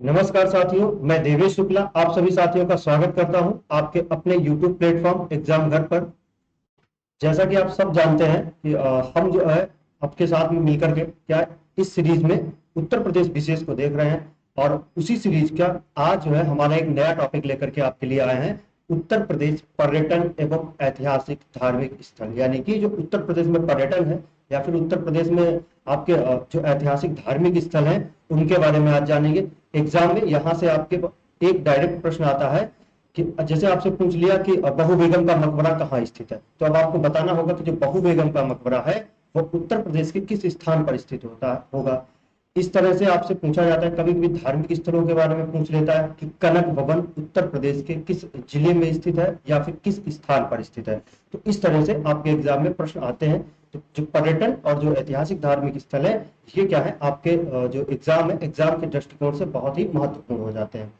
नमस्कार साथियों, मैं देवेश शुक्ला आप सभी साथियों का स्वागत करता हूं आपके अपने YouTube प्लेटफॉर्म एग्जाम घर पर। जैसा कि आप सब जानते हैं कि हम जो है आपके साथ में मिलकर के क्या इस सीरीज में उत्तर प्रदेश विशेष को देख रहे हैं। और उसी सीरीज का आज जो है हमारा एक नया टॉपिक लेकर के आपके लिए आए हैं। उत्तर प्रदेश पर्यटन एवं ऐतिहासिक धार्मिक स्थल, यानी कि जो उत्तर प्रदेश में पर्यटन है या फिर उत्तर प्रदेश में आपके जो ऐतिहासिक धार्मिक स्थल हैं उनके बारे में आज जानेंगे। एग्जाम में यहाँ से आपके एक डायरेक्ट प्रश्न आता है कि जैसे आपसे पूछ लिया कि बहू बेगम का मकबरा कहाँ स्थित है, तो अब आपको बताना होगा कि जो बहू बेगम का मकबरा है वो उत्तर प्रदेश के किस स्थान पर स्थित होगा। इस तरह से आपसे पूछा जाता है, कभी कभी धार्मिक स्थलों के बारे में पूछ लेता है कि कनक भवन उत्तर प्रदेश के किस जिले में स्थित है या फिर किस स्थान पर स्थित है। तो इस तरह से आपके एग्जाम में प्रश्न आते हैं। तो जो पर्यटन और जो ऐतिहासिक धार्मिक स्थल है ये क्या है आपके जो एग्जाम है एग्जाम के दृष्टिकोण से बहुत ही महत्वपूर्ण हो जाते हैं।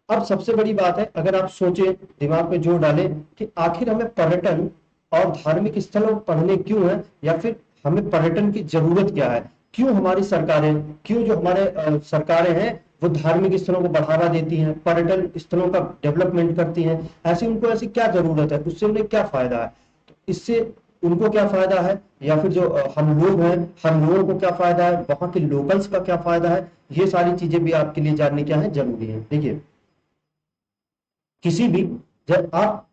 अब सबसे बड़ी बात है, अगर आप सोचे दिमाग पे जोर डालें कि आखिर हमें पर्यटन और धार्मिक स्थलों पढ़ने क्यों है या फिर हमें पर्यटन की जरूरत क्या है, क्यों हमारी सरकारें, क्यों जो हमारे सरकारें हैं वो धार्मिक स्थलों को बढ़ावा देती हैं, पर्यटन स्थलों का डेवलपमेंट करती हैं, ऐसी उनको ऐसी क्या जरूरत है, उससे उन्हें क्या फायदा है। तो इससे उनको क्या फायदा है या फिर जो हम लोग हैं हम लोगों को क्या फायदा है, वहां के लोकल्स का क्या फायदा है, ये सारी चीजें भी आपके लिए जानने क्या है जरूरी है। देखिए, किसी भी जब आप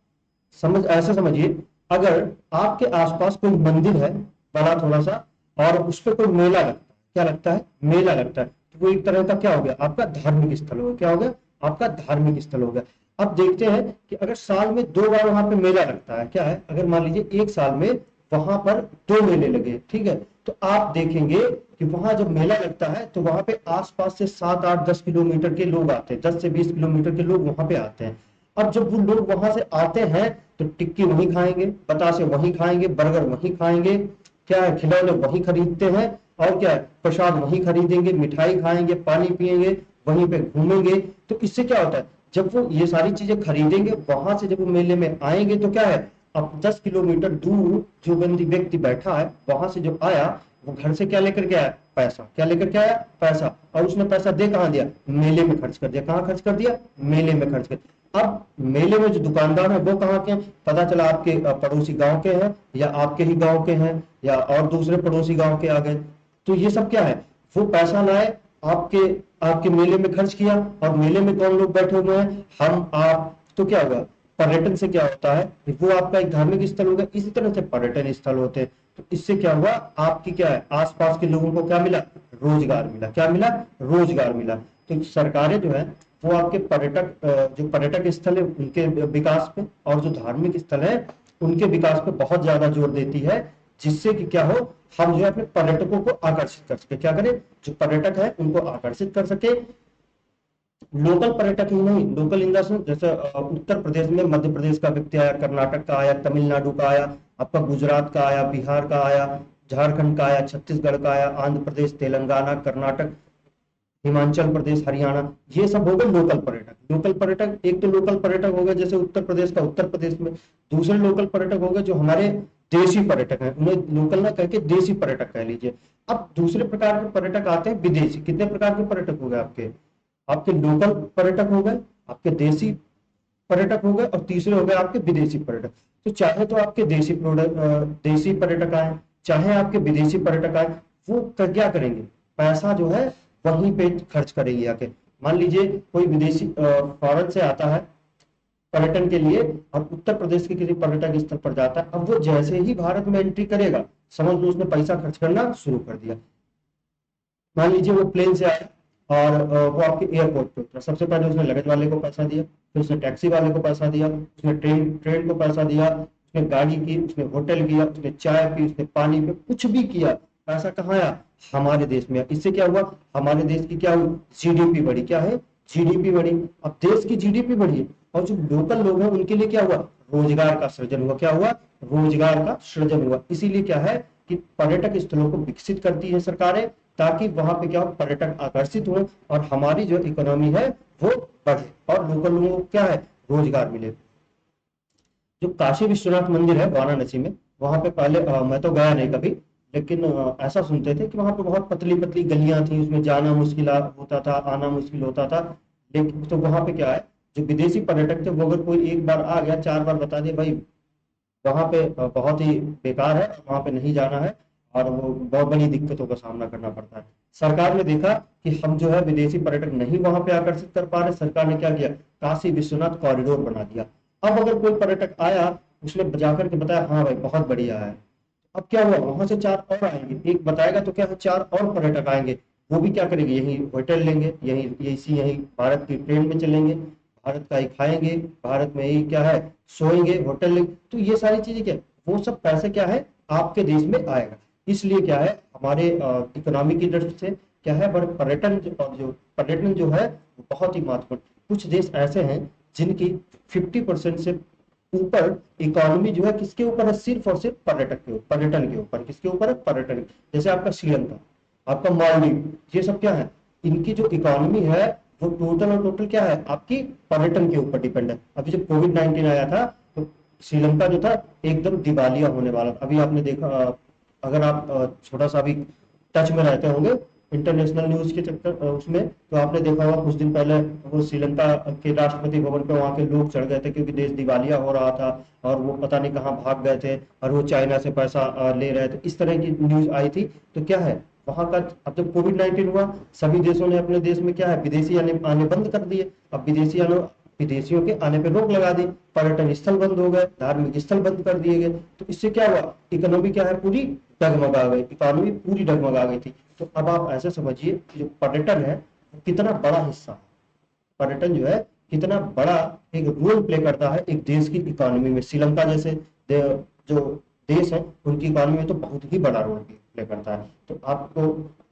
समझ ऐसे समझिए, अगर आपके आसपास कोई मंदिर है बड़ा थोड़ा सा और उस पर कोई मेला लगता है, क्या लगता है, मेला लगता है, तो वो एक तरह का क्या हो गया आपका धार्मिक स्थल हो गया। क्या हो गया आपका धार्मिक स्थल हो गया। अब देखते हैं कि अगर साल में 2 बार वहां पे मेला लगता है, क्या है, अगर मान लीजिए एक साल में वहां पर 2 मेले लगे, ठीक है, तो आप देखेंगे कि वहां जब मेला लगता है तो वहां पे आसपास से 7 8 10 किलोमीटर के लोग आते हैं, 10 से 20 किलोमीटर के लोग वहां पे आते हैं। अब जब वो लोग वहां से आते हैं तो टिक्की वहीं खाएंगे, बतासे वहीं खाएंगे, बर्गर वहीं खाएंगे, क्या है, खिलौने वहीं खरीदते हैं, और क्या है, प्रसाद वहीं खरीदेंगे, मिठाई खाएंगे, पानी पिएंगे, वहीं पे घूमेंगे। तो इससे क्या होता है, जब वो ये सारी चीजें खरीदेंगे वहां से जब वो मेले में आएंगे तो क्या है, अब 10 किलोमीटर दूर जो बंदी व्यक्ति बैठा है वहां से जो आया वो घर से क्या लेकर के आया, पैसा। क्या लेकर के आया, पैसा। और उसने पैसा दे कहाँ दिया, मेले में खर्च कर दिया। कहाँ खर्च कर दिया, मेले में खर्च कर। अब मेले में जो दुकानदार है वो कहाँ के हैं, पता चला आपके पड़ोसी गांव के हैं या आपके ही गांव के हैं या और दूसरे पड़ोसी गांव के आ गए। तो ये सब क्या है, वो पैसा लाए, आपके आपके मेले में खर्च किया, और मेले में कौन लोग बैठे हुए हैं, हम आप। तो क्या होगा, पर्यटन से क्या होता है कि वो आपका एक धार्मिक स्थल होगा, इसी तरह से पर्यटन स्थल होते हैं। तो इससे क्या हुआ, आपकी क्या है, आसपास के लोगों को क्या मिला, रोजगार मिला। क्या मिला, रोजगार मिला। तो सरकारें जो है वो आपके जो पर्यटक स्थल है उनके विकास पे और जो धार्मिक स्थल है उनके विकास पे बहुत ज्यादा जोर देती है, जिससे कि क्या हो, हम जो है अपने पर्यटकों को आकर्षित कर सके। क्या करें, जो पर्यटक है उनको आकर्षित कर सके। लोकल पर्यटक ही नहीं, लोकल इन द सेंस जैसे उत्तर प्रदेश में मध्य प्रदेश का व्यक्ति आया, कर्नाटक का आया, तमिलनाडु का आया, आपका गुजरात का आया, बिहार का आया, झारखंड का आया, छत्तीसगढ़ का आया, आंध्र प्रदेश, तेलंगाना, कर्नाटक, हिमाचल प्रदेश, हरियाणा, ये सब हो गए लोकल पर्यटक। लोकल पर्यटक, एक तो लोकल पर्यटक हो गए जैसे उत्तर प्रदेश का उत्तर प्रदेश में, दूसरे लोकल पर्यटक हो गए जो हमारे देशी पर्यटक हैं, उन्हें लोकल ना करके देशी पर्यटक कह लीजिए। अब दूसरे प्रकार के पर्यटक आते हैं विदेशी। कितने प्रकार के पर्यटक हो गए आपके, आपके लोकल पर्यटक हो गए, आपके देशी पर्यटक हो गए, और तीसरे हो गए आपके विदेशी पर्यटक। तो चाहे तो आपके देशी पर्यटक आए, चाहे आपके विदेशी पर्यटक आए, वो क्या करेंगे, पैसा जो है वहीं पे खर्च करेंगे आके। मान लीजिए कोई विदेशी फॉरेन से आता है पर्यटन के लिए और उत्तर प्रदेश के किसी पर्यटक स्थल पर जाता है, अब वो जैसे ही भारत में एंट्री करेगा समझ लो उसने पैसा खर्च करना शुरू कर दिया। मान लीजिए वो प्लेन से आया और वो आपके एयरपोर्ट पे उतरा, सबसे पहले उसने लगेज वाले को पैसा दिया, फिर उसने टैक्सी वाले को पैसा दिया, उसने ट्रेन ट्रेन को पैसा दिया, उसने गाड़ी की, उसने होटल किया, उसने चाय पी, उसने पानी पे कुछ भी किया, पैसा कहाँ आया, हमारे देश में। इससे क्या हुआ, हमारे देश की क्या हुई, जीडीपी बढ़ी। क्या है, जीडीपी बढ़ी। अब देश की जीडीपी बढ़ी और जो लोकल लोग हैं उनके लिए क्या हुआ, रोजगार का सृजन हुआ। क्या हुआ, रोजगार का सृजन हुआ। इसीलिए क्या है कि पर्यटक स्थलों को विकसित करती है सरकारें, ताकि वहां पे क्या हो, पर्यटक आकर्षित हो और हमारी जो इकोनॉमी है वो बढ़े और लोकल लोगों को क्या है, रोजगार मिले। जो काशी विश्वनाथ मंदिर है वाराणसी में, वहां पे पहले मैं तो गया नहीं कभी, लेकिन ऐसा सुनते थे कि वहां पे बहुत पतली पतली गलियां थी, उसमें जाना मुश्किल होता था, आना मुश्किल होता था। लेकिन तो वहां पे क्या है, जो विदेशी पर्यटक थे वो अगर कोई एक बार आ गया, 4 बार बता दिया भाई वहां पे बहुत ही बेकार है, वहां पे नहीं जाना है, और वो बहुत बड़ी दिक्कतों का सामना करना पड़ता है। सरकार ने देखा कि हम जो है विदेशी पर्यटक नहीं वहां पे आकर्षित कर पा रहे, सरकार ने क्या किया, काशी विश्वनाथ कॉरिडोर बना दिया। अब अगर कोई पर्यटक आया, उसने जाकर के बताया हाँ भाई बहुत बढ़िया है, अब क्या हुआ, वहां से 4 और आएंगे, एक बताएगा तो क्या है 4 और पर्यटक आएंगे, वो भी क्या करेंगे, यही होटल लेंगे, यही भारत की ट्रेन में चलेंगे, भारत का ही खाएंगे, भारत में ही क्या है सोएंगे, होटल लेंगे, तो ये सारी चीजें क्या है, वो सब पैसे क्या है आपके देश में आएगा। इसलिए क्या है हमारे इकोनॉमी की दृष्टि से क्या है, बड़े पर्यटन जो है वो बहुत ही महत्वपूर्ण। कुछ देश ऐसे हैं जिनकी 50% से ऊपर इकोनॉमी जो है किसके ऊपर है, सिर्फ और सिर्फ पर्यटन के ऊपर, किसके ऊपर है, पर्यटन। जैसे आपका श्रीलंका, आपका मालदीव, ये सब क्या है, इनकी जो इकोनॉमी है वो टोटल और टोटल क्या है आपकी पर्यटन के ऊपर डिपेंड है। अभी जब कोविड-19 आया था तो श्रीलंका जो था एकदम दिवालिया होने वाला था। अभी आपने देखा, अगर आप छोटा सा भी टच में रहते होंगे इंटरनेशनल न्यूज के चक्कर उसमें, तो आपने देखा होगा कुछ दिन पहले वो श्रीलंका के राष्ट्रपति भवन पे वहां के लोग चढ़ गए थे क्योंकि देश दिवालिया हो रहा था, और वो पता नहीं कहाँ भाग गए थे, और वो चाइना से पैसा ले रहे थे, इस तरह की न्यूज आई थी। तो क्या है वहां का, अब जब कोविड-19 हुआ, सभी देशों ने अपने देश में क्या है विदेशी आने आने बंद कर दिए। अब विदेशियों के आने पे रोक लगा दी, पर्यटन स्थल बंद हो गए, धार्मिक स्थल बंद कर दिए गए, तो इससे क्या हुआ, इकोनॉमी क्या है पूरी डगमगा गई, इकोनॉमी पूरी डगमगा गई थी। तो अब आप ऐसे समझिए कि जो पर्यटन है वो कितना बड़ा हिस्सा है, पर्यटन जो है कितना बड़ा एक रोल प्ले करता है एक देश की इकोनॉमी में। श्रीलंका जैसे जो देश है उनकी इकोनॉमी में तो बहुत ही बड़ा रोल प्ले करता है। तो आपको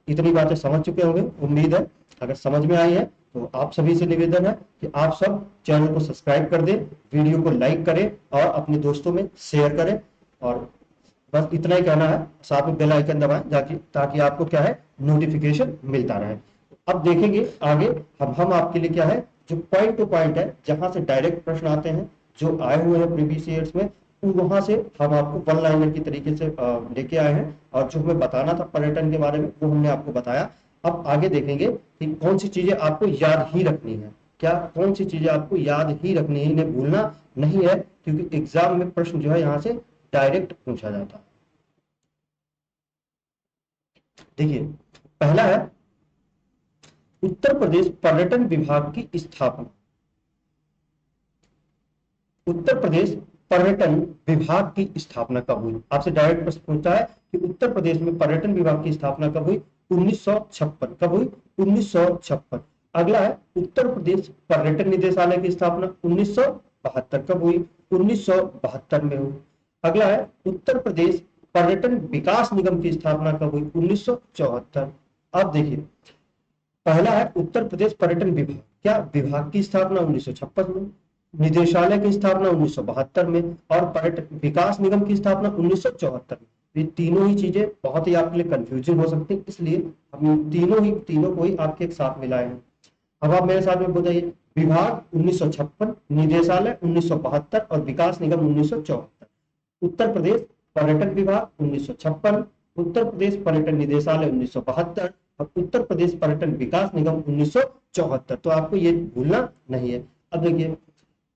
इतनी बातें समझ चुके होंगे उम्मीद है। अगर समझ में आई है तो आप सभी से निवेदन है कि आप सब चैनल को सब्सक्राइब कर दें, वीडियो को लाइक करें और अपने दोस्तों में शेयर करें। और बस इतना ही कहना है, साथ में बेल आइकन दबाएं ताकि आपको क्या है नोटिफिकेशन मिलता रहे। अब देखेंगे आगे हम आपके लिए क्या है जो पॉइंट टू पॉइंट है, जहां से डायरेक्ट प्रश्न आते हैं जो आए हुए हैं प्रीवियस ईयर्स में, वहां से हम आपको वन लाइनर की तरीके से लेके आए हैं, और जो हमें बताना था पर्यटन के बारे में वो हमने आपको बताया। अब आगे देखेंगे कि कौन सी चीजें आपको याद ही रखनी है, क्या कौन सी चीजें आपको याद ही रखनी है, इन्हें भूलना नहीं है, क्योंकि एग्जाम में प्रश्न जो है यहाँ से डायरेक्ट पूछा जाता है। देखिए पहला है उत्तर प्रदेश पर्यटन विभाग की स्थापना। उत्तर प्रदेश पर्यटन विभाग की स्थापना कब हुई, आपसे डायरेक्ट प्रश्न पूछता है कि उत्तर प्रदेश में पर्यटन विभाग की स्थापना कब हुई, 1956। कब हुई, 1956। अगला है उत्तर प्रदेश पर्यटन निदेशालय की स्थापना 1972। कब हुई, 1972 में हुई। अगला है उत्तर प्रदेश पर्यटन विकास निगम की स्थापना कब हुई, 1974। अब देखिए पहला है उत्तर प्रदेश पर्यटन विभाग, क्या विभाग की स्थापना 1956 में, निदेशालय की स्थापना 1972 में, और पर्यटन विकास निगम की स्थापना 1974 में। ये तीनों ही चीजें बहुत ही आपके लिए कंफ्यूजिंग हो सकती है, इसलिए हम तीनों को ही आपके एक साथ मिलाए हैं। अब आप मेरे साथ में बताइए, विभाग 1956, निदेशालय 1972 और विकास निगम 1974। उत्तर प्रदेश पर्यटन विभाग 1956, उत्तर प्रदेश पर्यटन निदेशालय 1972 और उत्तर प्रदेश पर्यटन विकास निगम 1974। तो आपको ये भूलना नहीं है। अब देखिए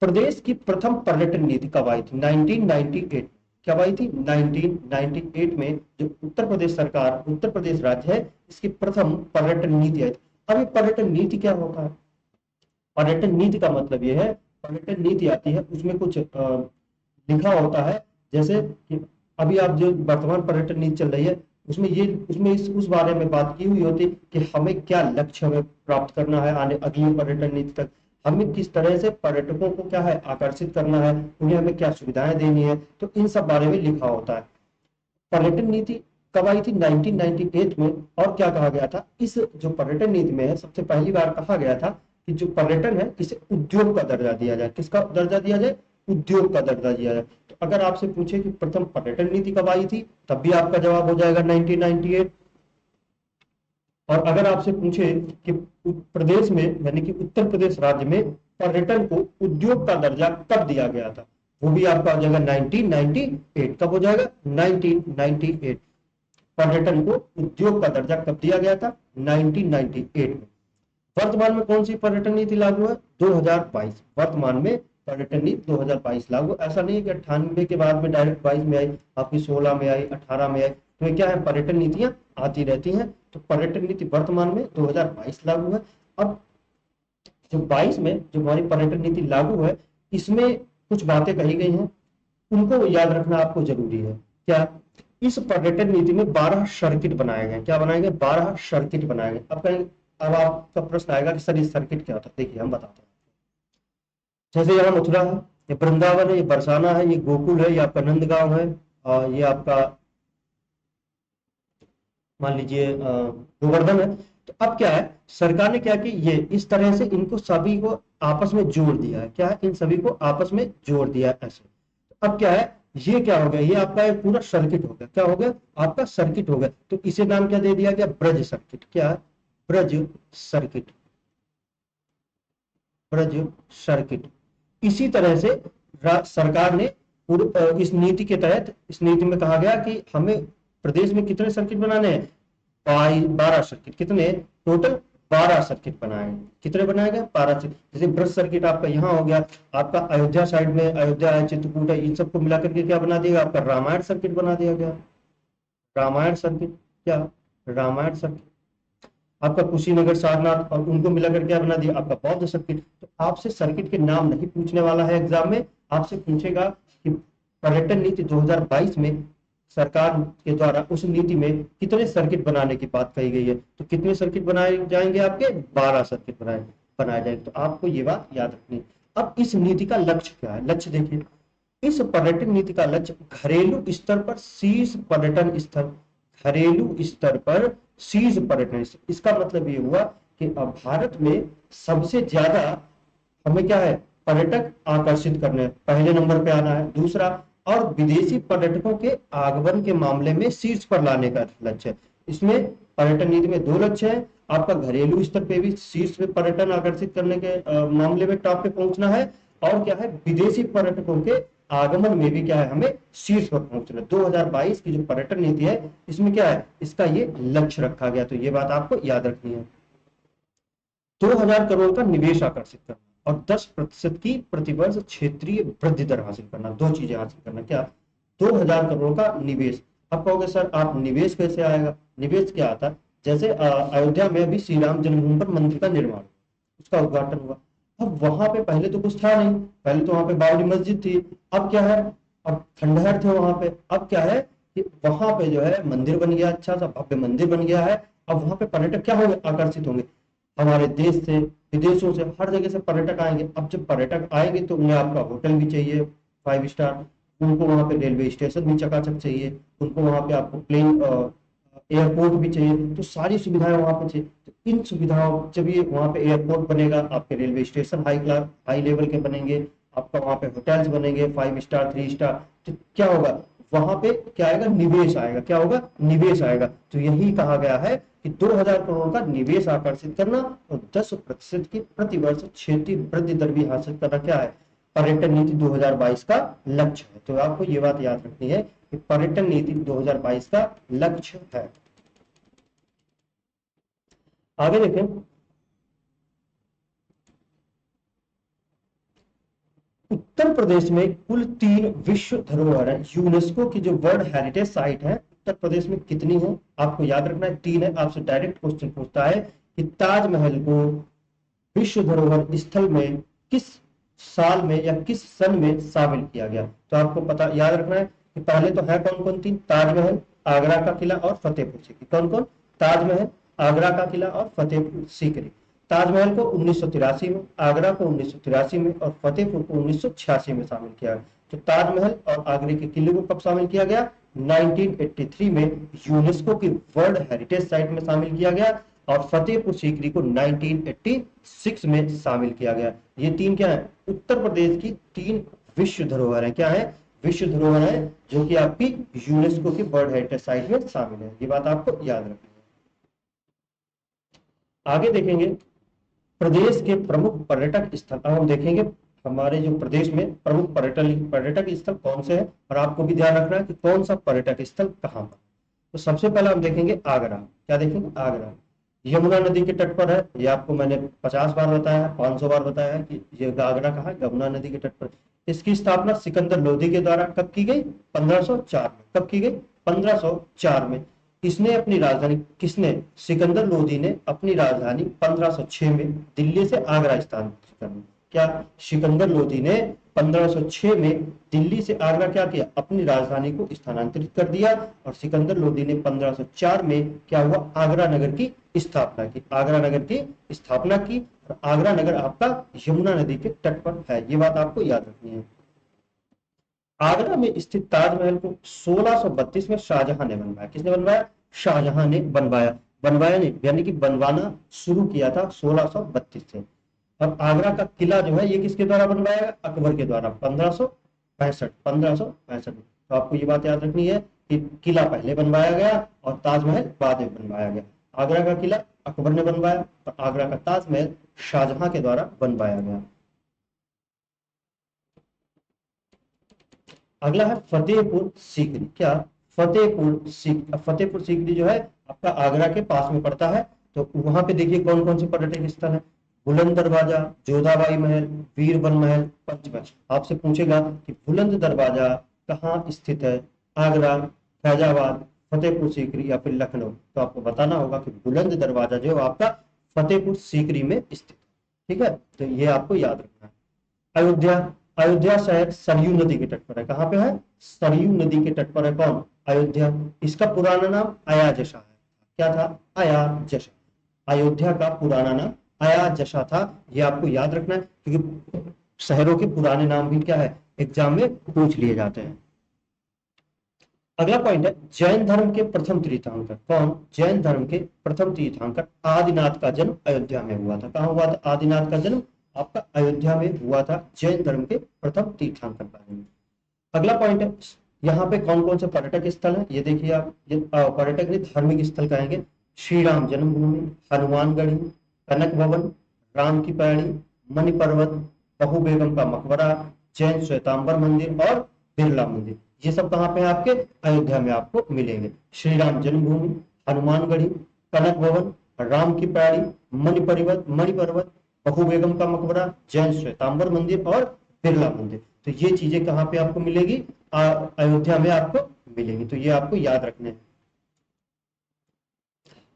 प्रदेश की प्रथम पर्यटन नीति कब आई थी, 1998। कब आई थी, 1998 में जो उत्तर प्रदेश सरकार, उत्तर प्रदेश राज्य है, इसकी प्रथम पर्यटन नीति आई थी। अब ये पर्यटन नीति क्या होता है, पर्यटन नीति का मतलब ये है, पर्यटन नीति आती है उसमें कुछ लिखा होता है, जैसे कि अभी आप जो वर्तमान पर्यटन नीति चल रही है उसमें उस बारे में बात की हुई होती कि हमें क्या लक्ष्य हमें प्राप्त करना है आने अगली पर्यटन नीति तक, हमें किस तरह से पर्यटकों को क्या है आकर्षित करना है, उन्हें हमें क्या सुविधाएं देनी है, तो इन सब बारे में लिखा होता है। पर्यटन नीति कब आई थी, 1998 में। और क्या कहा गया था, इस जो पर्यटन नीति में है सबसे पहली बार कहा गया था कि जो पर्यटन है इसे उद्योग का दर्जा दिया जाए। किसका दर्जा दिया जाए, उद्योग का दर्जा दिया जाए। तो अगर आपसे पूछे कि प्रथम पर्यटन नीति कब आई थी, तब भी आपका जवाब हो जाएगा 1998। और अगर आपसे पूछे कि प्रदेश में यानी कि उत्तर प्रदेश राज्य में पर्यटन को उद्योग का दर्जा कब दिया गया था, वो भी आपका हो जाएगा 1998। कब हो जाएगा, 1998। पर्यटन को उद्योग का दर्जा कब दिया गया था? 1998 में। वर्तमान में कौन सी पर्यटन नीति लागू है? 2022। वर्तमान में पर्यटन नीति 2022 लागू। ऐसा नहीं है कि 98 के बाद में डायरेक्ट 22 में आई, आपकी 16 में आई, 18 में आई। तो ये क्या है, पर्यटन नीतियां आती रहती हैं। तो पर्यटन नीति वर्तमान में 2022 लागू है। अब जो 22 में जो हमारी पर्यटन नीति लागू है, इसमें कुछ बातें कही गई हैं, उनको याद रखना आपको जरूरी है। क्या? इस पर्यटन नीति में 12 सर्किट बनाए गए। क्या बनाए गए? 12 सर्किट बनाए गए। अब कहेंगे, अब आपका प्रश्न आएगा कि सर ये सर्किट क्या होता है? देखिए हम बताते हैं। जैसे यहाँ मथुरा है, ये वृंदावन है, ये बरसाना है, ये गोकुल है, ये आपका नंदगांव है, ये आपका मान लीजिए गोवर्धन है। तो अब क्या है, सरकार ने क्या कि ये इस तरह से इनको सभी को आपस में जोड़ दिया है। क्या है, इन सभी को आपस में जोड़ दिया है ऐसे। तो अब क्या है, ये क्या हो गया, ये आपका एक पूरा सर्किट हो गया। क्या हो गया? आपका सर्किट हो गया। तो इसे नाम क्या दे दिया गया? ब्रज सर्किट। क्या है? ब्रज सर्किट। ब्रज सर्किट। इसी तरह से सरकार ने इस नीति के तहत, इस नीति में कहा गया कि हमें प्रदेश में कितने सर्किट बनाने हैं? 12 सर्किट। कितने? टोटल 12 सर्किट बनाए हैं। कितने बनाए गए? 12 सर्किट। जैसे ब्रज सर्किट आपका यहाँ हो गया, आपका अयोध्या साइड में, अयोध्या है, चित्रकूट है, इन सबको मिलाकर के क्या बना दिया? आपका रामायण सर्किट बना दिया गया। रामायण सर्किट। क्या? रामायण सर्किट। आपका कुशीनगर, सारनाथ और उनको मिलाकर क्या बना दिया? आपका बौद्ध सर्किट। तो आपसे सर्किट के नाम नहीं पूछने वाला है एग्जाम में, आपसे पूछेगा कि पर्यटन नीति 2022 में सरकार के द्वारा उस नीति में कितने सर्किट बनाने की बात कही गई है। तो कितने सर्किट बनाए जाएंगे? आपके 12 सर्किट बनाए जाएंगे। तो आपको ये बात याद रखनी है। अब इस नीति का लक्ष्य क्या है? लक्ष्य देखिए, इस पर्यटन नीति का लक्ष्य घरेलू स्तर पर शीर्ष पर्यटन स्थल, घरेलू स्तर पर शीर्ष पर्यटन स्थल। इसका मतलब ये हुआ कि अब भारत में सबसे ज्यादा हमें क्या है, पर्यटक आकर्षित करने, पहले नंबर पे आना है। दूसरा, और विदेशी पर्यटकों के आगमन के मामले में शीर्ष पर लाने का लक्ष्य है। इसमें पर्यटन नीति में 2 लक्ष्य है। आपका घरेलू स्तर पे भी शीर्ष पे पर्यटन आकर्षित करने के मामले में टॉप पे पहुंचना है, और क्या है, विदेशी पर्यटकों के आगमन में भी क्या है, हमें शीर्ष पर पहुंचना। 2022 की जो पर्यटन नीति है, इसमें क्या है, इसका ये लक्ष्य रखा गया। तो ये बात आपको याद रखनी है। 2000 करोड़ का निवेश आकर्षित करना और 10% की प्रतिवर्ष क्षेत्रीय वृद्धि दर हासिल करना, 2 चीजें हासिल करना। क्या? 2000 करोड़ का निवेश। अब कहोगे सर आप निवेश कैसे आएगा? निवेश क्या आता है, जैसे अयोध्या में अभी श्री राम जन्मभूमि पर मंदिर का निर्माण, उसका उद्घाटन हुआ। अब वहां पे पहले तो कुछ था नहीं, पहले तो वहां पे बाबरी मस्जिद थी। अब क्या है, अब खंडहर थे वहां पे। अब क्या है कि वहां पे जो है मंदिर बन गया, अच्छा सा भव्य मंदिर बन गया है। अब वहां पे पर्यटक क्या होंगे, आकर्षित होंगे। हमारे देश से, विदेशों से, हर जगह से पर्यटक आएंगे। अब जब पर्यटक आएंगे तो उन्हें आपका होटल भी चाहिए 5 स्टार, उनको वहां पे रेलवे स्टेशन भी चकाचक चाहिए, उनको वहां पे आपको प्लेन एयरपोर्ट भी चाहिए। तो सारी सुविधाएं वहां पे चाहिए। तो इन सुविधाओं, जब ये वहां पे एयरपोर्ट बनेगा, आपके railway station high class, high level के बनेंगे, आपका वहां पे होटल्स बनेंगे 5 स्टार, 3 स्टार, तो क्या होगा, वहां पे क्या आएगा, निवेश आएगा। क्या होगा, निवेश आएगा। तो यही कहा गया है कि 2000 करोड़ का निवेश आकर्षित करना और 10% की प्रतिवर्ष क्षेत्रीय वृद्धि दर भी हासिल करना क्या है, पर्यटन नीति 2022 का लक्ष्य है। तो आपको ये बात याद रखनी है कि पर्यटन नीति 2022 का लक्ष्य है। आगे देखें, उत्तर प्रदेश में कुल 3 विश्व धरोहर है। यूनेस्को की जो वर्ल्ड हेरिटेज साइट है, उत्तर प्रदेश में कितनी है? आपको याद रखना है 3 है। आपसे डायरेक्ट क्वेश्चन पूछता है कि ताजमहल को विश्व धरोहर स्थल में किस साल में या किस सन में शामिल किया गया? तो आपको पता याद रखना है कि पहले तो है कौन कौन 3, ताजमहल, आगरा का किला और फतेहपुर सीकरी। कौन कौन? ताजमहल, आगरा का किला और फतेहपुर सीकरी। ताजमहल को 1983 में, आगरा को 1983 में और फतेहपुर को 1986 में शामिल किया गया। तो ताजमहल और आगरे के किले को कब शामिल किया गया? 1983 में यूनेस्को की वर्ल्ड हेरिटेज साइट में शामिल किया गया, और फतेहपुर सीकरी को 1986 में शामिल किया गया। ये 3 क्या है, उत्तर प्रदेश की 3 विश्व धरोहर है। क्या है? विश्व धरोहर है, जो कि आपकी यूनेस्को की वर्ल्ड हेरिटेज साइट में शामिल है। ये बात आपको याद रखनी है। आगे देखेंगे प्रदेश के प्रमुख पर्यटक स्थल। अब हम देखेंगे हमारे जो प्रदेश में प्रमुख पर्यटक स्थल कौन से हैं, और आपको भी ध्यान रखना है कि कौन सा पर्यटक स्थल कहां पर। तो सबसे पहले हम देखेंगे आगरा। क्या देखेंगे? आगरा यमुना नदी के तट पर है। ये आपको मैंने 50 बार बताया है, 500 बार बताया है कि ये आगरा कहाँ है? यमुना नदी के तट पर। इसकी स्थापना सिकंदर लोधी के द्वारा कब की गई? 1504 में। कब की गई? 1504 में। इसने अपनी राजधानी, किसने? सिकंदर लोधी ने अपनी राजधानी 1506 में दिल्ली से आगरा स्थानांतरित कर दी। क्या? सिकंदर लोधी ने 1506 में दिल्ली से आगरा क्या किया? अपनी राजधानी को स्थानांतरित कर दिया। और सिकंदर लोधी ने 1504 में क्या हुआ? आगरा नगर की स्थापना की। आगरा नगर की स्थापना की। और आगरा नगर आपका यमुना नदी के तट पर है। ये बात आपको याद रखनी है। आगरा में स्थित ताजमहल को 1632 में शाहजहां ने बनवाया। किसने बनवाया? शाहजहां ने बनवाया। बनवाया नहीं, यानी कि बनवाना शुरू किया था 1632 से। और आगरा का किला जो है ये किसके द्वारा बनवाया गया? अकबर के द्वारा 1565 में। तो आपको ये बात याद रखनी है कि किला पहले बनवाया गया और ताजमहल बाद में बनवाया गया। आगरा का किला अकबर ने बनवाया और आगरा का ताजमहल शाहजहां के द्वारा बनवाया गया। अगला है फतेहपुर सीकरी। क्या? फतेहपुर सीकरी जो है आपका आगरा के पास में पड़ता है। तो वहां पे देखिए कौन कौन से पर्यटक स्थल है। बुलंद दरवाजा, जोधाबाई महल, वीरबल महल, पंचमहल। आपसे पूछेगा कि बुलंद दरवाजा कहाँ स्थित है? आगरा, फैजाबाद, फतेहपुर सीकरी या फिर लखनऊ। तो आपको बताना होगा कि बुलंद दरवाजा जो है आपका फतेहपुर सीकरी में स्थित है। ठीक है, तो ये आपको याद रखना है। अयोध्या, अयोध्या शहर सरयू नदी के तट पर है। कहाँ पे है? सरयू नदी के तट पर है। कौन? अयोध्या। इसका पुराना नाम अया जशा है। क्या था? अया जशा। अयोध्या का पुराना नाम अया जशा था। ये आपको याद रखना है क्योंकि शहरों के पुराने नाम भी क्या है, एग्जाम में पूछ लिए जाते हैं। अगला पॉइंट है जैन धर्म के प्रथम तीर्थंकर। कौन? जैन धर्म के प्रथम तीर्थंकर आदिनाथ का जन्म अयोध्या में हुआ था। कहाँ हुआ था आदिनाथ का जन्म? आपका अयोध्या में हुआ था। जैन धर्म के प्रथम तीर्थंकर का जन्म। अगला पॉइंट है यहाँ पे कौन कौन से पर्यटक स्थल है, ये देखिए आप। ये पर्यटक नहीं, धार्मिक स्थल कहेंगे। श्री राम जन्मभूमि, हनुमानगढ़ी, कनक भवन, राम की पैड़ी, मणि पर्वत, बहू बेगम का मकबरा, जैन श्वेतांबर मंदिर और बिरला मंदिर। ये सब कहाँ पे है? आपके अयोध्या में आपको मिलेंगे। श्री राम जन्मभूमि, हनुमानगढ़ी, कनक भवन, राम की पैड़ी, मणि पर्वत, बहू बेगम का मकबरा, जैन श्वेतांबर मंदिर और बिरला मंदिर। तो ये चीजें कहाँ पे आपको मिलेगी? अयोध्या में आपको मिलेगी। तो ये आपको याद रखने हैं।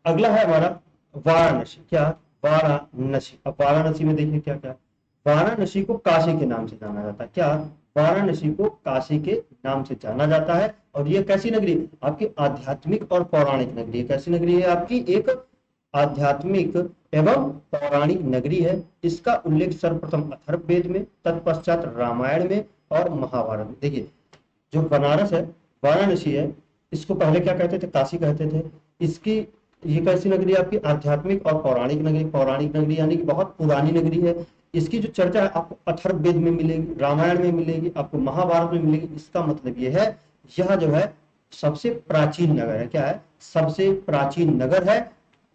अगला है हमारा वाराणसी। क्या? वाराणसी। अब वाराणसी में देखिए क्या क्या। वाराणसी को काशी के नाम से जाना जाता है। क्या? वाराणसी को काशी के नाम से जाना जाता है। और ये कैसी नगरी? आपकी आध्यात्मिक और पौराणिक नगरी है। कैसी नगरी है? आपकी एक आध्यात्मिक एवं पौराणिक नगरी है। इसका उल्लेख सर्वप्रथम अथर्ववेद में, तत्पश्चात रामायण में और महाभारत में। देखिए जो बनारस है, वाराणसी है, इसको पहले क्या कहते थे? काशी कहते थे। इसकी ये कैसी नगरी है? आपकी आध्यात्मिक और पौराणिक नगरी। पौराणिक नगरी यानी कि बहुत पुरानी नगरी है। इसकी जो चर्चा है आपको अथर्ववेद में मिलेगी, रामायण में मिलेगी, आपको महाभारत में मिलेगी। इसका मतलब ये है यह जो है सबसे प्राचीन नगर है। क्या है? सबसे प्राचीन नगर है।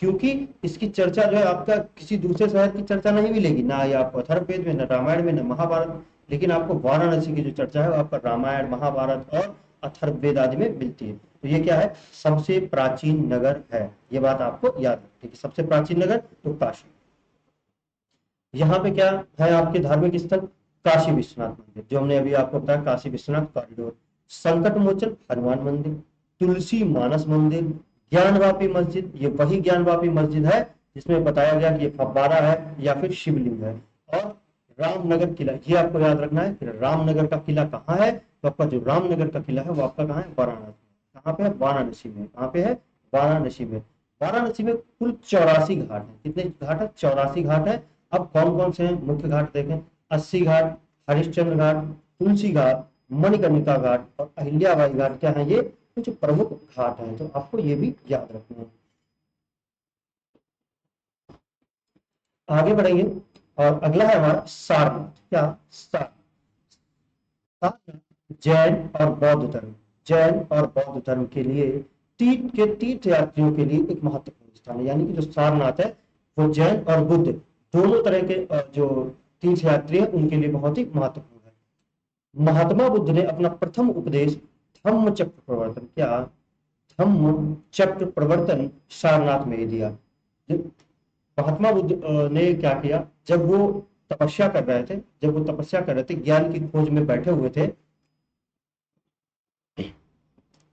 क्योंकि इसकी चर्चा जो है आपका किसी दूसरे शहर की चर्चा नहीं मिलेगी, ना ये आपको अथर्ववेद में, ना रामायण में, ना महाभारत में। लेकिन आपको वाराणसी की जो चर्चा है वो आपका रामायण, महाभारत और अथर्ववेद आदि में मिलती है। तो ये क्या है? सबसे प्राचीन नगर है। ये बात आपको याद रखनी है। सबसे प्राचीन नगर तो काशी। यहाँ पे क्या है आपके धार्मिक स्थल? काशी विश्वनाथ मंदिर, जो हमने अभी आपको बताया, काशी विश्वनाथ कॉरिडोर। संकट मोचन हनुमान मंदिर, तुलसी मानस मंदिर, ज्ञानवापी मस्जिद। ये वही ज्ञानवापी मस्जिद है जिसमें बताया गया कि ये फव्वारा है या फिर शिवलिंग है। और रामनगर किला, ये आपको याद रखना है कि रामनगर का किला कहाँ है। तो आपका जो रामनगर का किला है वो आपका कहाँ है? वाराणसी। कहाँ पे है? वाराणसी में। कहाँ पे है? वाराणसी में। वाराणसी में कुल 84 घाट है। कितने घाट है? 84 घाट है। अब कौन कौन से हैं मुख्य घाट देखें। 80 घाट, हरिश्चंद्र घाट, तुलसी घाट, मणिकर्णिका घाट और अहिल्याबाई घाट। क्या है? ये कुछ प्रमुख घाट हैं। तो आपको ये भी याद रखना है। आगे बढ़ेंगे और अगला है हमारा सारनाथ। क्या? सारनाथ जैन और बौद्ध धर्म, जैन और बौद्ध धर्म के लिए तीर्थ यात्रियों के लिए एक महत्वपूर्ण स्थान है। यानी कि जो सारनाथ है वो जैन और बुद्ध दोनों तरह के जो तीर्थ यात्री हैं उनके लिए बहुत ही महत्वपूर्ण है। महात्मा बुद्ध ने अपना प्रथम उपदेश धम्म चक्र प्रवर्तन, क्या धम्म चक्र प्रवर्तन सारनाथ में ही दिया। महात्मा बुद्ध ने क्या किया, जब वो तपस्या कर रहे थे, ज्ञान की खोज में बैठे हुए थे,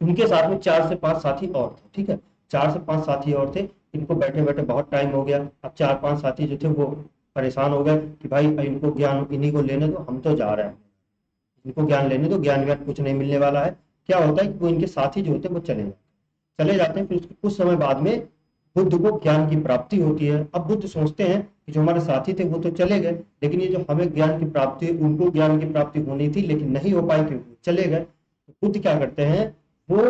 उनके साथ में 4 से 5 साथी और थे। ठीक है, 4 से 5 साथी और थे। इनको बैठे बैठे बहुत टाइम हो गया। अब 4-5 साथी जो थे वो परेशान हो गए कि भाई इनको ज्ञान इन्हीं को लेने दो, हम तो जा रहे हैं, इनको ज्ञान लेने दो, ज्ञान व्यान कुछ नहीं मिलने वाला है। क्या होता है कि वो इनके साथी जो होते हैं वो चले जाते हैं। फिर उसके कुछ समय बाद में बुद्ध को ज्ञान की प्राप्ति होती है। अब बुद्ध सोचते हैं कि जो हमारे साथी थे वो तो चले गए, लेकिन ये जो हमें ज्ञान की प्राप्ति, उनको ज्ञान की प्राप्ति होनी थी लेकिन नहीं हो पाई क्योंकि चले गए। तो बुद्ध क्या करते हैं, वो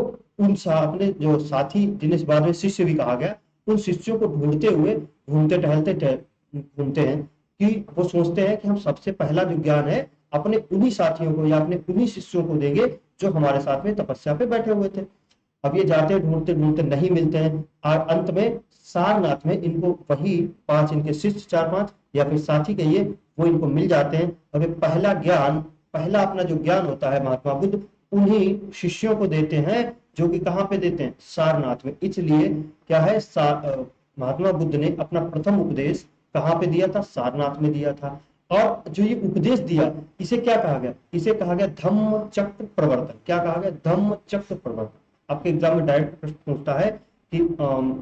अपने जो साथी, जिन्हें इस बारे में शिष्य भी कहा गया, उन शिष्यों को ढूंढते हुए घूमते टहलते घूमते हैं कि वो सोचते हैं कि हम सबसे पहला जो ज्ञान है अपने उन्हीं साथियों को या अपने उन्हीं शिष्यों को देंगे जो हमारे साथ में तपस्या पे बैठे हुए थे। अब ये जाते हैं, ढूंढते ढूंढते नहीं मिलते हैं, और अंत में सारनाथ में इनको वही 5 इनके शिष्य, 4-5 या फिर साथी कहिए, वो इनको मिल जाते हैं। और ये पहला ज्ञान, पहला अपना जो ज्ञान होता है महात्मा बुद्ध उन्हीं शिष्यों को देते हैं, जो कि कहाँ पे देते हैं, सारनाथ में। इसलिए क्या है, महात्मा बुद्ध ने अपना प्रथम उपदेश कहाँ पे दिया था, सारनाथ में दिया था। और जो ये उपदेश दिया, इसे क्या कहा गया, इसे कहा गया धम्म चक्र प्रवर्तन। क्या कहा गया, धम्म चक्र प्रवर्तन। आपके एग्जाम में डायरेक्ट प्रश्न पूछता है कि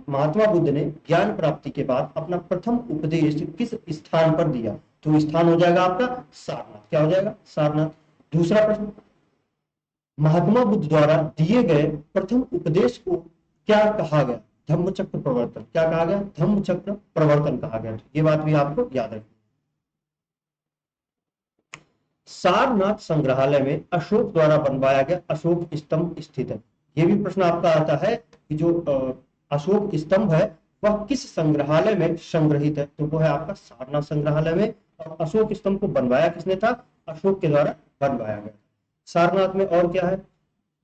महात्मा बुद्ध ने ज्ञान प्राप्ति के बाद अपना प्रथम उपदेश किस स्थान पर दिया, तो स्थान हो जाएगा आपका सारनाथ। क्या हो जाएगा, सारनाथ। दूसरा प्रश्न, महात्मा बुद्ध द्वारा दिए गए प्रथम उपदेश को क्या कहा गया, धम्म चक्र प्रवर्तन। क्या कहा गया, धम्म चक्र प्रवर्तन कहा गया। ये बात भी आपको याद रखनी। सारनाथ संग्रहालय में अशोक द्वारा बनवाया गया अशोक स्तंभ स्थित है। ये भी प्रश्न आपका आता है कि जो अशोक स्तंभ है वह किस संग्रहालय में संग्रहित है, तो वो है आपका सारनाथ संग्रहालय में। और अशोक स्तंभ को बनवाया किसने था, अशोक के द्वारा बनवाया गया। सारनाथ में और क्या है,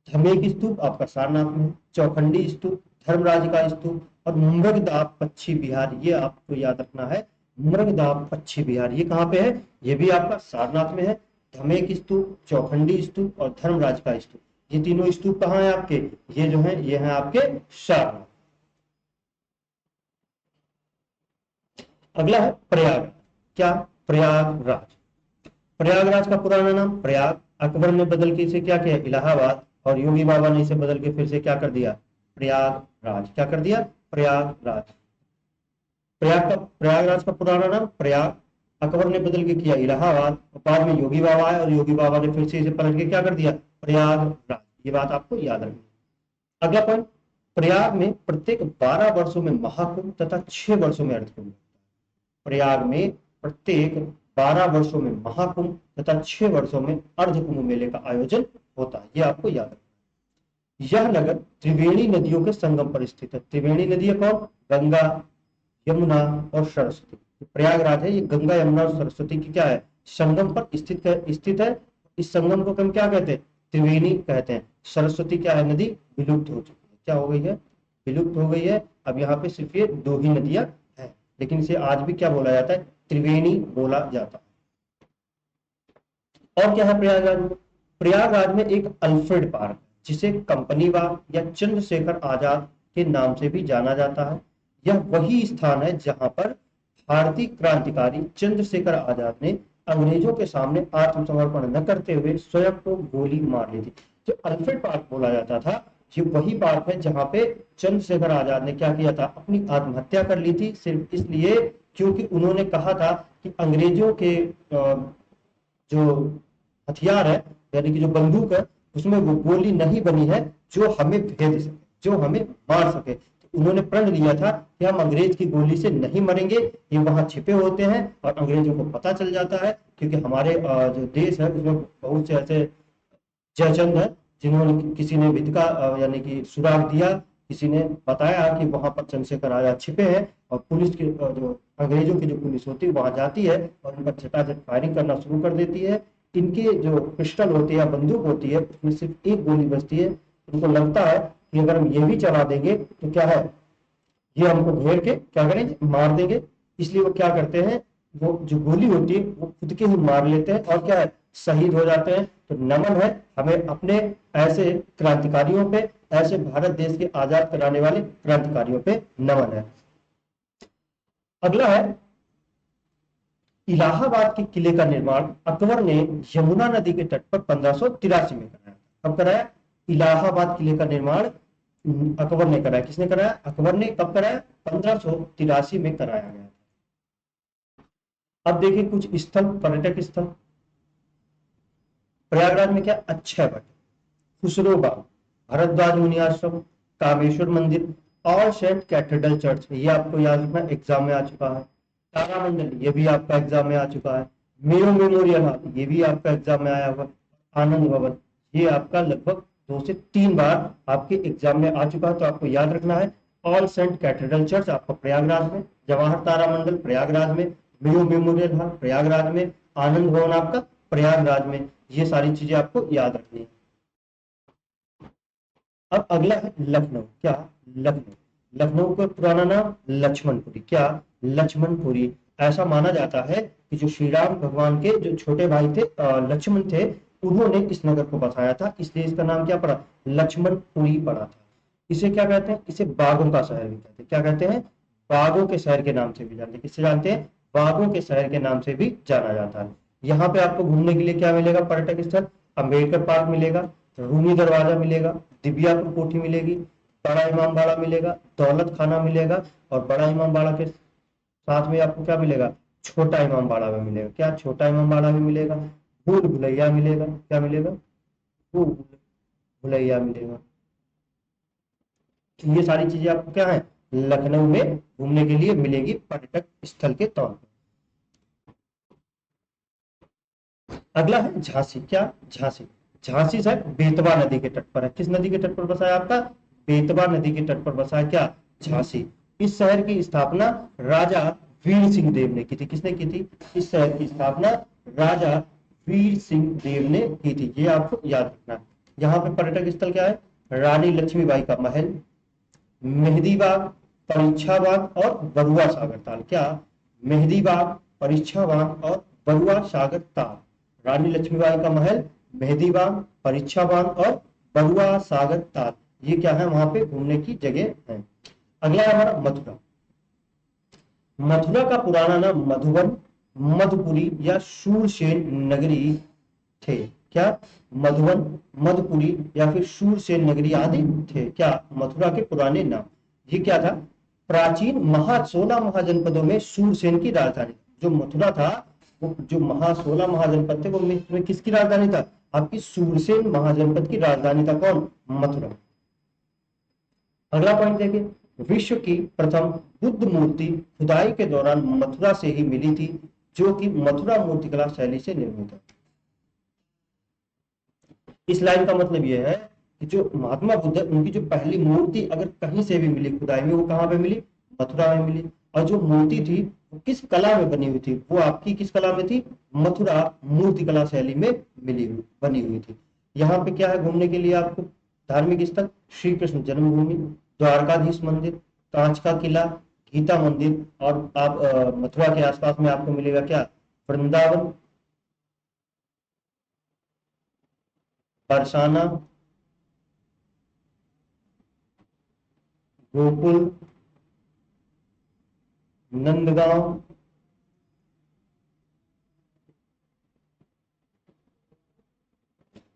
धमेक स्तूप आपका सारनाथ में, चौखंडी स्तूप, धर्मराज का स्तूप, और मृगदाब पक्षी विहार, ये आपको याद रखना है। मृगदाब पक्षी विहार ये कहाँ पे है, ये भी आपका सारनाथ में है। धमेक स्तूप, चौखंडी स्तूप और धर्मराज का स्तूप, ये तीनों स्तूप कहाँ है आपके, ये जो है ये है आपके सारनाथ। अगला है प्रयाग। क्या, प्रयागराज। प्रयागराज का पुराना नाम प्रयाग, अकबर ने बदल के इसे क्या किया, इलाहाबाद, और योगी बाबा ने इसे बदल के फिर से क्या कर दिया, प्रयागराज। क्या कर दिया, प्रयागराज। प्रयागराज का पुराना नाम प्रयाग, अकबर ने बदल के किया इलाहाबाद, और बाद में योगी बाबा आए और योगी बाबा ने फिर से इसे पलट के क्या कर दिया, प्रयागराज। ये बात आपको याद रखनी। अगला पॉइंट, प्रयाग में प्रत्येक 12 वर्षों में महाकुंभ तथा 6 वर्षों में अर्धकुंभ। प्रयाग में प्रत्येक 12 वर्षों में महाकुंभ तथा 6 वर्षों में अर्धकुंभ मेले का आयोजन होता है। ये आपको याद रखना। यह नगर त्रिवेणी नदियों के संगम पर स्थित है। त्रिवेणी नदी है कौन, गंगा, यमुना और सरस्वती। प्रयागराज है ये गंगा, यमुना और सरस्वती की क्या है, संगम पर स्थित है। इस संगम को हम क्या कहते हैं, त्रिवेणी कहते हैं। सरस्वती क्या है, नदी विलुप्त हो चुकी है, क्या हो गई है, विलुप्त हो गई है। अब यहाँ पे सिर्फ ये 2 ही नदियां हैं, लेकिन इसे आज भी क्या बोला जाता है, त्रिवेणी बोला जाता है। और क्या है प्रयागराज में, प्रयागराज में एक अल्फ्रेड पार्क, जिसे कंपनी बाग या चंद्रशेखर आजाद के नाम से भी जाना जाता है। यह वही स्थान है जहां पर भारतीय क्रांतिकारी चंद्रशेखर आजाद ने अंग्रेजों के सामने आत्मसमर्पण न करते हुए स्वयं को गोली मार ली थी। जो अल्फ्रेड पार्क बोला जाता था, ये वही पार्क है जहां पे चंद्रशेखर आजाद ने क्या किया था, अपनी आत्महत्या कर ली थी, सिर्फ इसलिए क्योंकि उन्होंने कहा था कि अंग्रेजों के जो हथियार है, यानी कि जो बंदूक है, उसमें वो गोली नहीं बनी है जो हमें भेद सके, जो हमें मार सके। तो उन्होंने प्रण लिया था कि हम अंग्रेज की गोली से नहीं मरेंगे, ये वहां छिपे होते हैं और अंग्रेजों को पता चल जाता है, क्योंकि हमारे जो देश है उसमें बहुत से ऐसे जयचंद है जिन्होंने, किसी ने विधिका यानी कि सुराग दिया, किसी ने बताया कि वहां पर चंद्रशेखर आजाद छिपे हैं, और पुलिस की जो अंग्रेजों की जो पुलिस होती है वहां जाती है और उन पर झटाझट फायरिंग करना शुरू कर देती है। इनके जो पिस्टल होती है या बंदूक होती है उसमें सिर्फ एक गोली बचती है। उनको लगता है कि अगर हम ये भी चला देंगे तो क्या है, ये हमको घेर के क्या करेंगे, मार देंगे। इसलिए वो क्या करते हैं, वो जो गोली होती है वो खुद के ही मार लेते हैं, और क्या है, शहीद हो जाते हैं। तो नमन है हमें अपने ऐसे क्रांतिकारियों पे, ऐसे भारत देश के आजाद कराने वाले क्रांतिकारियों पे नमन है। अगला है इलाहाबाद के किले का निर्माण अकबर ने यमुना नदी के तट पर 1583 में कराया। कब कराया? इलाहाबाद किले का निर्माण अकबर ने कराया। किसने कराया? अकबर ने। कब कराया? 1583 में कराया गया। अब देखिए कुछ स्थल, पर्यटक स्थल। प्रयागराज में क्या? अक्षय वट, खुसरो बाग, भरद्वाज मुनि आश्रम, कामेश्वर मंदिर, ऑल सेंट कैथेड्रल चर्च। ये आपको याद रखना, एग्जाम में आ चुका है। तारामंडल, ये भी आपका एग्जाम में आ चुका है। मेयो मेमोरियल हॉल, ये भी आपका एग्जाम में आया हुआ। आनंद भवन, ये आपका लगभग 2 से 3 बार आपके एग्जाम में आ चुका है, तो आपको याद रखना है। ऑल सेंट कैथेड्रल चर्च आपका प्रयागराज में, जवाहर तारामंडल प्रयागराज में, मेयो मेमोरियल हॉल प्रयागराज में, आनंद भवन आपका प्रयागराज में। ये सारी चीजें आपको याद रखनी है। अब अगला है लखनऊ। क्या? लखनऊ। लखनऊ का पुराना नाम लक्ष्मणपुरी। क्या? लक्ष्मणपुरी। ऐसा माना जाता है कि जो श्री राम भगवान के जो छोटे भाई थे लक्ष्मण थे, उन्होंने इस नगर को बसाया था, इसलिए इसका नाम क्या पड़ा? लक्ष्मणपुरी पड़ा था। इसे क्या कहते हैं? इसे बागों का शहर भी कहते हैं। क्या कहते हैं? बागों के शहर के नाम से भी जानते हैं। किससे जानते हैं? बागों के शहर के नाम से भी जाना जाता है। यहाँ पे आपको घूमने के लिए क्या मिलेगा? पर्यटक स्थल अम्बेडकर पार्क मिलेगा, रूमी दरवाजा मिलेगा, दिव्यापुर कोठी मिलेगी, बड़ा इमाम बाड़ा मिलेगा, दौलत खाना मिलेगा, और बड़ा इमाम बाड़ा के साथ में आपको क्या मिलेगा? छोटा इमाम बाड़ा भी मिलेगा। क्या? छोटा इमाम बाड़ा भी मिलेगा। भूल भुलैया मिलेगा। क्या मिलेगा? भूल भुलैया मिलेगा। तो ये सारी चीजें आपको क्या है? लखनऊ में घूमने के लिए मिलेगी पर्यटक स्थल के तौर पर। अगला है झांसी। क्या? झांसी। झांसी शहर बेतवा नदी के तट पर है। किस नदी के तट पर बसा है आपका? बेतवा नदी के तट पर बसा है क्या? झांसी। इस शहर की स्थापना राजा वीर सिंह देव ने की थी। किसने की थी? इस शहर की स्थापना राजा वीर सिंह देव ने की थी। ये आपको याद रखना है। यहाँ पे पर्यटक स्थल क्या है? रानी लक्ष्मीबाई का महल, मेहंदी बाग, परीक्षा बाग और बरुआ सागर ताल। क्या? मेहंदी बाग, परीक्षा बाग और बरुआ सागर ताल। रानी लक्ष्मीबाई का महल, मेहंदी बाग, परीक्षा बाग और बरुआ सागर ताल, ये क्या है? वहां पे घूमने की जगह है। अगला है हमारा मथुरा। मथुरा का पुराना नाम मधुबन, मधुपुरी या शूरसेन नगरी थे। क्या? मधुबन, मधुपुरी या फिर शूरसेन नगरी आदि थे। क्या? मथुरा के पुराने नाम। ये क्या था? प्राचीन 16 महाजनपदों में शूरसेन की राजधानी। जो मथुरा था, वो जो 16 महाजनपद थे, वो में किसकी राजधानी था? आपकी शूरसेन महाजनपद की राजधानी था। कौन? मथुरा। अगला पॉइंट देखिए, विश्व की प्रथम बुद्ध मूर्ति खुदाई के दौरान मथुरा से ही मिली थी, जो कि मथुरा मूर्तिकला शैली से निर्मित है। इस लाइन का मतलब यह है कि जो महात्मा बुद्ध है, उनकी जो पहली मूर्ति अगर कहीं से भी मिली खुदाई में, वो कहाँ पे मिली? मथुरा में मिली। और जो मूर्ति थी वो किस कला में बनी हुई थी? वो आपकी किस कला में थी? मथुरा मूर्तिकला शैली में बनी हुई थी। यहाँ पे क्या है घूमने के लिए आपको? धार्मिक स्थल श्री कृष्ण जन्मभूमि, द्वारकाधीश मंदिर, कांच का किला, गीता मंदिर, और आप मथुरा के आसपास में आपको मिलेगा क्या? वृंदावन, बरसाना, गोकुल, नंदगांव,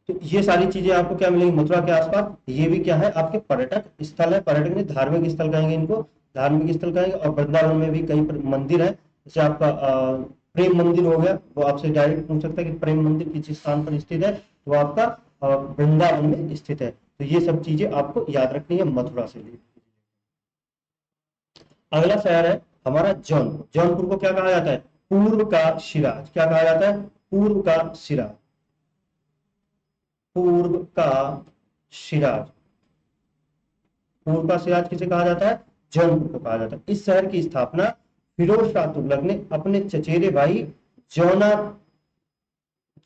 तो ये सारी चीजें आपको क्या मिलेंगी मथुरा के आसपास। ये भी क्या है? आपके पर्यटक स्थल है। पर्यटक नहीं, धार्मिक स्थल कहेंगे इनको, धार्मिक स्थल कहेंगे। और वृंदावन में भी कई मंदिर है, जैसे आपका प्रेम मंदिर हो गया, वो आपसे डायरेक्ट पूछ सकता है कि प्रेम मंदिर किस स्थान पर स्थित है, तो आपका वृंदावन में स्थित है। तो ये सब चीजें आपको याद रखनी है मथुरा से लिए। अगला शहर है हमारा जौनपुर। जौनपुर को क्या कहा जाता है? पूर्व का सिराज। क्या कहा जाता है? पूर्व का सिराज। पूर्व का सिराज। पूर्व का सिराज किसे कहा जाता है? जौनपुर को कहा जाता है। इस शहर की स्थापना फिरोज शाह तुगलक ने अपने चचेरे भाई जौना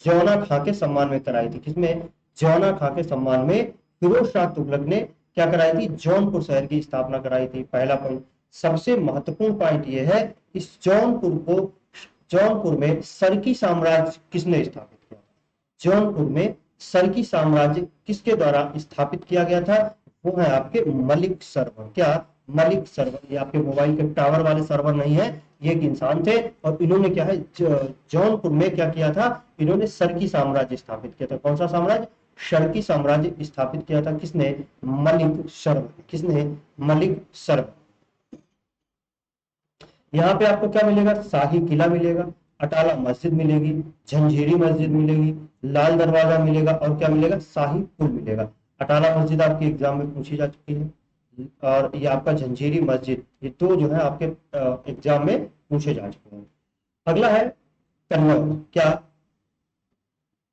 जौना खां के सम्मान में कराई थी। किसमें? जौना खां के सम्मान में फिरोज शाह तुगलक ने क्या कराई थी? जौनपुर शहर की स्थापना कराई थी। पहला पॉइंट। सबसे महत्वपूर्ण पॉइंट यह है, इस जौनपुर में सरकी साम्राज्य किसने स्थापित किया? जौनपुर में सरकी साम्राज्य किसके द्वारा स्थापित किया गया था? वो है आपके मलिक सर्वर। क्या? मलिक सर्वर। ये आपके मोबाइल के टावर वाले सर्वर नहीं है, ये एक इंसान थे और इन्होंने क्या है जौनपुर में क्या किया था? इन्होंने सरकी साम्राज्य स्थापित किया था। कौन सा साम्राज्य? शर्की साम्राज्य स्थापित किया था। किसने? मलिक सर्वर। किसने? मलिक सर्वर। यहाँ पे आपको क्या मिलेगा? शाही किला मिलेगा, अटाला मस्जिद मिलेगी, झंझेरी मस्जिद मिलेगी, लाल दरवाजा मिलेगा और क्या मिलेगा? शाही पुल मिलेगा। अटाला मस्जिद आपके एग्जाम में पूछी जा चुकी है और ये आपका झंझेरी मस्जिद, ये दो जो है आपके एग्जाम में पूछे जा चुके हैं। अगला है कन्नौज। क्या?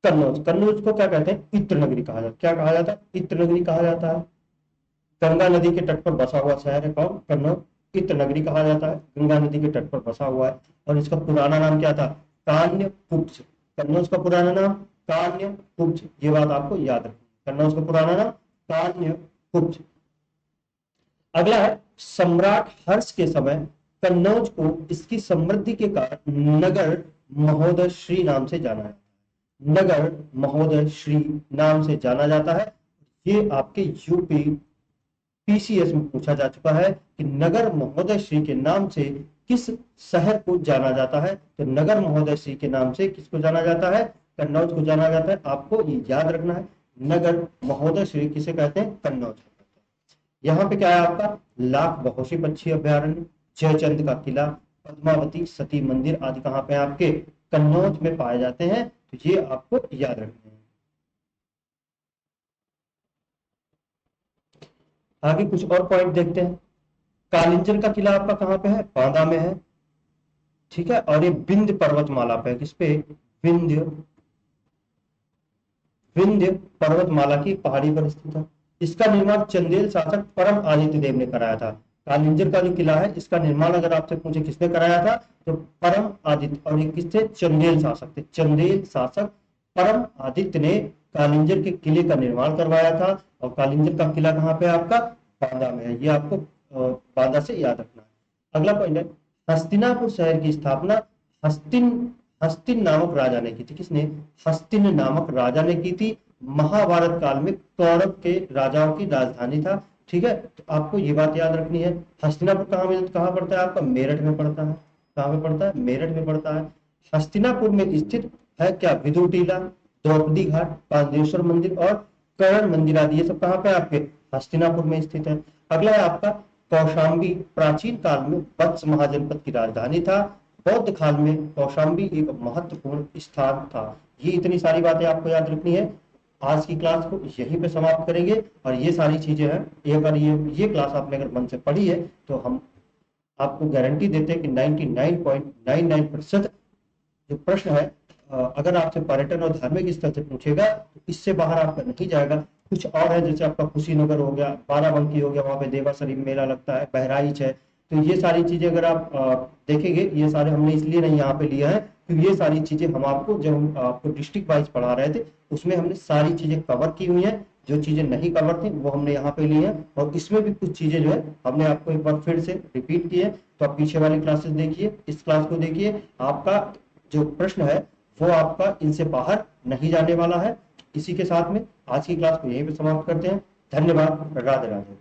कन्नौज। कन्नौज को क्या कहते हैं? इत्र नगरी कहा जाता है। क्या कहा जाता है? इत्र नगरी कहा जाता है। गंगा नदी के तट पर बसा हुआ शहर है कौन? कन्नौज। इत्र नगरी कहा जाता है, गंगा नदी के तट पर बसा हुआ है। और इसका पुराना नाम क्या था? कान्य कुब्ज। कन्नौज का पुराना नाम कान्य कुब्ज। ये बात आपको याद रखनी। कन्नौज का पुराना नाम कान्य कुब्ज। अगला है सम्राट हर्ष के समय कन्नौज को इसकी समृद्धि के कारण नगर महोदय श्री नाम से जाना है। नगर महोदय श्री नाम से जाना जाता है। ये आपके यूपी पीसीएस में पूछा जा चुका है कि नगर महोदय श्री के नाम से किस शहर को जाना जाता है? तो नगर महोदय श्री के नाम से किसको जाना जाता है? कन्नौज को जाना जाता है। आपको ये याद रखना है, नगर महोदय श्री किसे कहते हैं? कन्नौज। यहाँ पे क्या है आपका? लाख बहोशी पक्षी अभ्यारण्य, जयचंद का किला, पद्मावती सती मंदिर आदि कहाँ पे आपके? कन्नौज में पाए जाते हैं। तो ये आपको याद रखना है। आगे कुछ और पॉइंट देखते हैं। कालिंजर का किला आपका कहाँ पे है? बांदा में है, ठीक है। और ये विंध्य पर्वतमाला पे है। किस पे? विंध्य विंध्य पर्वतमाला की पहाड़ी पर स्थित है। इसका निर्माण चंदेल शासक परम आदित्य देव ने कराया था। कालिंजर का जो किला है इसका निर्माण अगर आपसे पूछे किसने कराया था, तो परम आदित्य। और ये किससे? चंदेल शासक थे। चंदेल शासक परम आदित्य ने कालिंजर के किले का निर्माण करवाया था। और कालिंजर का किला कहाँ पे आपका? बांदा में है। ये आपको बांदा से याद रखना है। अगला पॉइंट है हस्तिनापुर शहर की स्थापना हस्तिन हस्तिन नामक राजा ने की थी। किसने? हस्तिन नामक राजा ने की थी। महाभारत काल में कौरव के राजाओं की राजधानी था, ठीक है। तो आपको ये बात याद रखनी है। हस्तिनापुर कहाँ पड़ता है आपका? मेरठ में पड़ता है। कहाँ पे पड़ता है? मेरठ में पड़ता है। हस्तिनापुर में स्थित है क्या? विदुर टीला, द्रौपदी घाट, पांडेश्वर मंदिर और कर्ण मंदिर आदि, ये सब कहाँ पे आपके? हस्तिनापुर में स्थित है। अगला है आपका कौशाम्बी। प्राचीन काल में वत्स महाजनपद की राजधानी था। बौद्ध काल में कौशाम्बी एक महत्वपूर्ण स्थान था। ये इतनी सारी बातें आपको याद रखनी है। आज की क्लास को यहीं पे समाप्त करेंगे और ये सारी चीजें हैं, एक बार ये क्लास आपने अगर मन से पढ़ी है तो हम आपको गारंटी देते हैं कि 99.99% जो प्रश्न है अगर आपसे पर्यटन और धार्मिक स्थल से पूछेगा तो इससे बाहर आपका नहीं जाएगा। कुछ और है जैसे आपका कुशीनगर हो गया, बाराबंकी हो गया, वहां पे देवा शरीफ मेला लगता है, बहराइच है। तो ये सारी चीजें अगर आप देखेंगे, ये सारे हमने इसलिए नहीं यहाँ पे लिए हैं क्योंकि ये सारी चीजें हम आपको जब हम आपको डिस्ट्रिक्ट वाइज पढ़ा रहे थे उसमें हमने सारी चीजें कवर की हुई हैं। जो चीजें नहीं कवर थी वो हमने यहाँ पे ली हैं और इसमें भी कुछ चीजें जो है हमने आपको एक बार फिर से रिपीट की है। तो आप पीछे वाली क्लासेस देखिए, इस क्लास को देखिए। आपका जो प्रश्न है वो आपका इनसे बाहर नहीं जाने वाला है। इसी के साथ में आज की क्लास को यहीं पे समाप्त करते हैं। धन्यवाद। राधे राधे।